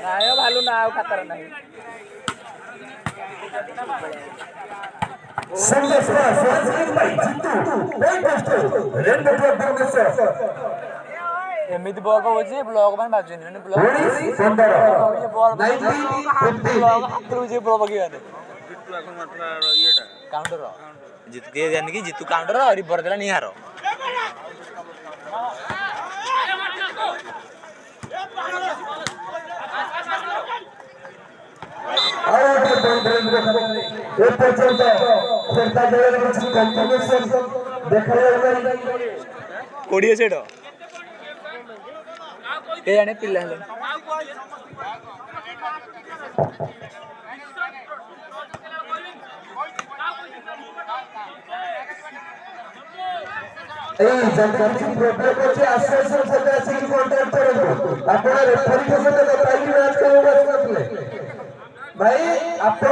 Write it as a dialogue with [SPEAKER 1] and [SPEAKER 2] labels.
[SPEAKER 1] ନାଇଁ ଭାଲୁ ନା ଆଉ ଖାତାର ନାହିଁ। ଏମିତି ବଲ୍ ହଉଛି ବ୍ଲକ ପାଇଁ ବାଜୁନି ମାନେ ବ୍ଲକ ହାତରୁ ଯିଏ ବଲ୍ ପକେଇବାରେ କାଉଣ୍ଟର ଜିତୁ କିଏ ଜାନି କି ଜିତୁ କାଉଣ୍ଟର ରିଭର ଦେଲା ନିହାର। କୋଡ଼ିଏ ସେଟ କେ ଜାଣେ ପିଲା ହେଲେ
[SPEAKER 2] भाई आप